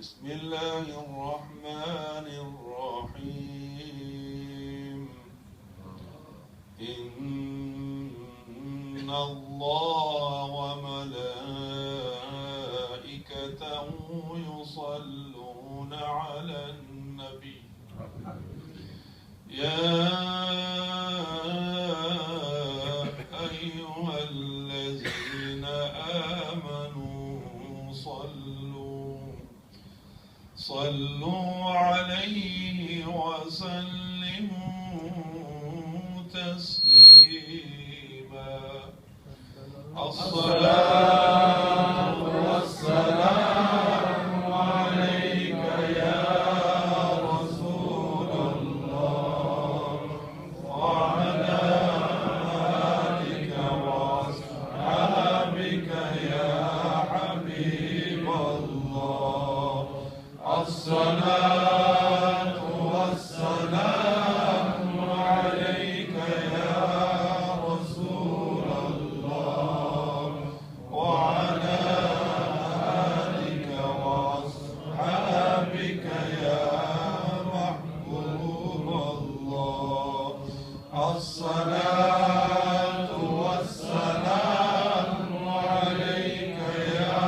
بسم الله الرحمن الرحيم. إن الله وملائكته يصلون على النبي يا أيها الذين آمنوا صلوا عليه وسلموا تسليما. الصلاة والسلام عليك يا رسول الله وعلى آلك وأصحابك يا حبيب الله. الصلاة والسلام عليك يا رسول الله وعلى آلك وأصحابك يا محبوب الله. الصلاة والسلام عليك يا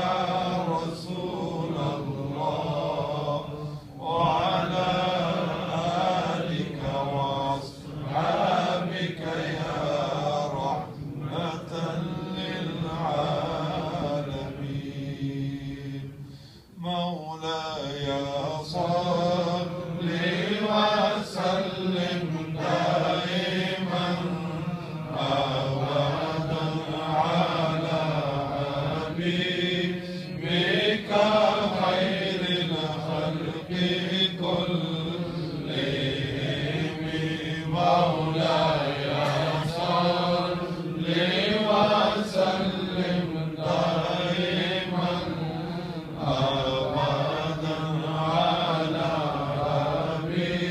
رسول الله وعلى آلك وأصحابك يا رحمة للعالمين. مولاي صل وسلم دائما أبدا على حبيبك خير الخلق كلهم. مولاي صل وسلم دائما أبدا على حبيبك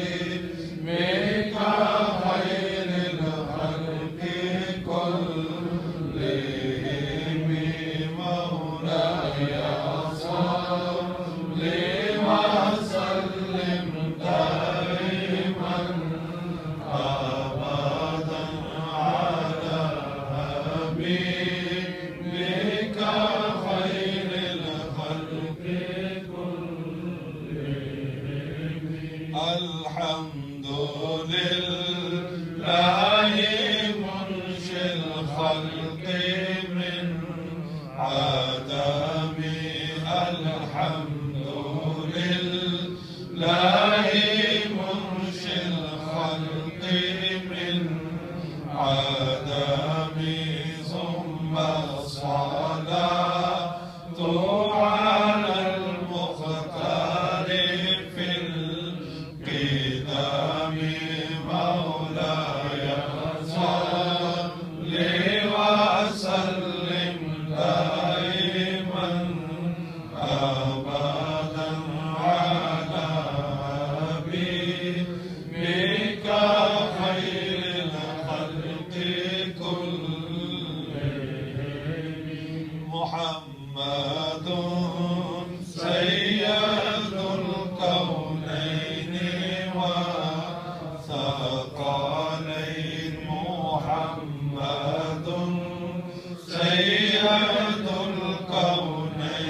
خير الخلق كلهم. مولاي صل وسلم دائما أبدا على حبيبك خير الخلق كلهم. الحمد لله منشئ الخلق من عدم. الحمد لله منشئ الخلق من عدم. ثم الصلاة على المختار في القدم. مولاي صل وسلم دائما أبدا على حبيبك خير الخلق كلهم. محمد سيد الكونين وثقلين. محمد سيد الكونين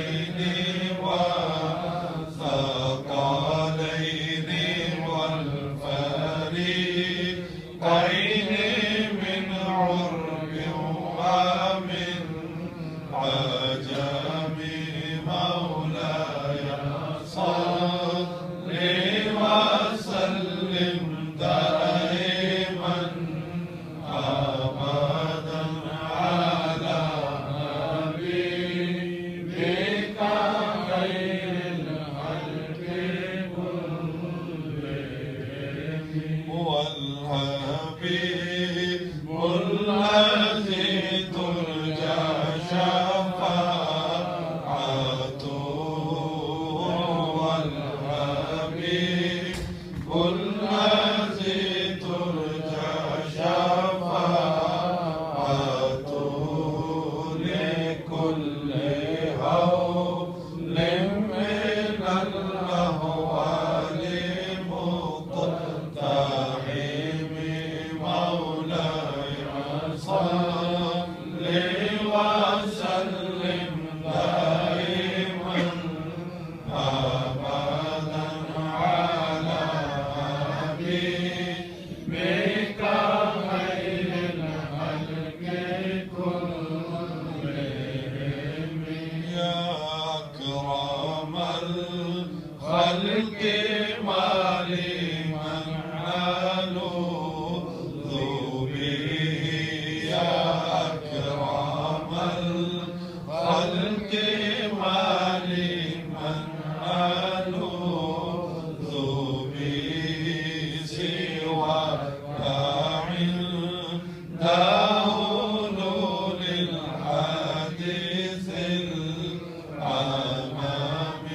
خلق مالي من ألوذ به يا أكرم الخلق مالي من ألوذ به سواك عند أولول الحديث الأمام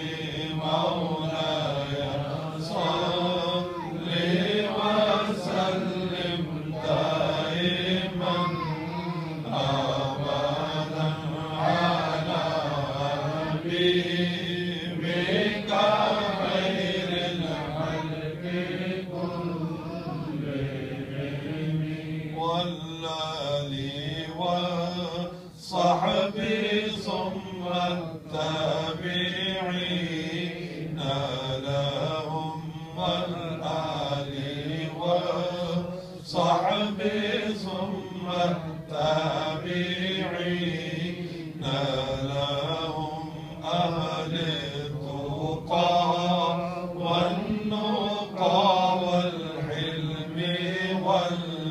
مولاي صل وسلم دائما أبدا على حبيبك خير الخلق كلهم والآل والصحب ثم التابعين لهم والآل والصحب ثم التابعين لهم أهل التقى والنقى والحلم والكرم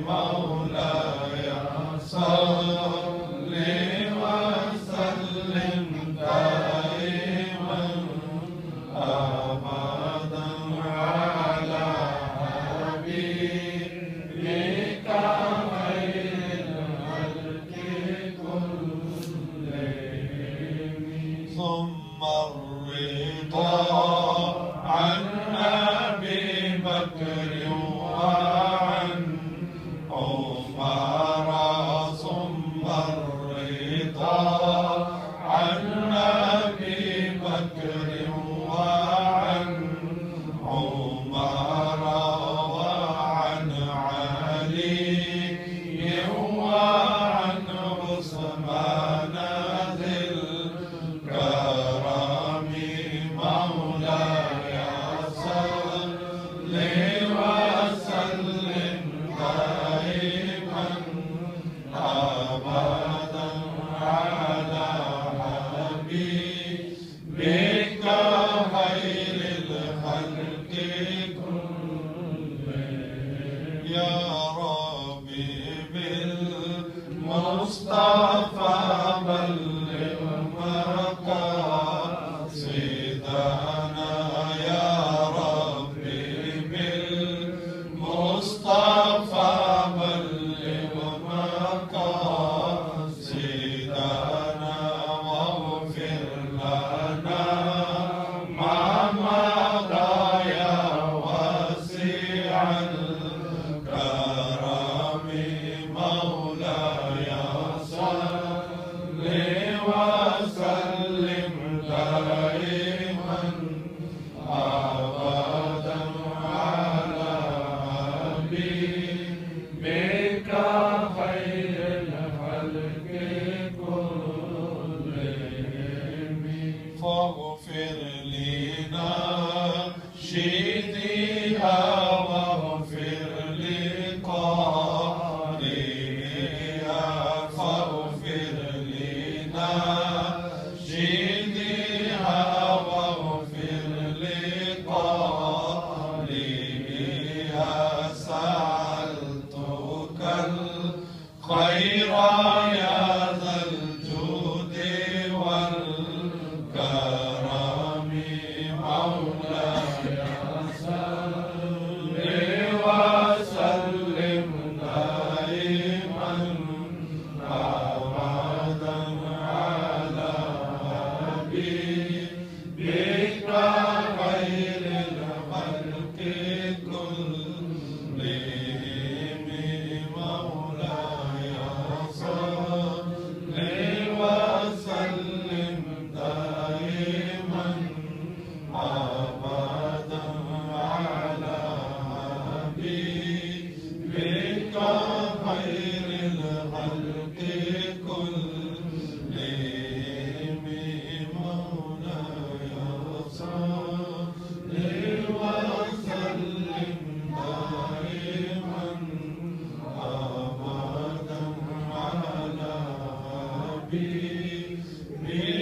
مولاي صل وسلم دائما أبدا على حبيبك خير الخلق كلهم ثم الرضا عن أبي بكر وعن عمر ثم الرضا عن أبي بكر وعن عمر وعن علي وعن عثمان ذي الكرم مولاي صل وسلم دائما أبدا على حبيبك خير الخلق كلهم يا ربي بالمصطفى بلغ مقاصدنا يا ربي بالمصطفى بلغ مقاصدنا واغفر لنا ما مضى يا واسع الكرم مولاي صل وسلم دائما أبدا على حبيبك خير الخلق كلهم فاغفر لنا شديها واغفر لقارئها فاغفر لنا شديها واغفر لقارئها سألتك الخير يا ذا الجود والكرم مولاي صل وسلم دائما أبدا على حبيبك خير الخلق كلهم مولاي صل وسلم دائما أبدا على حبيبك خير الخلق كلهم مولاي صل وسلم دائما أبدا على حبيبك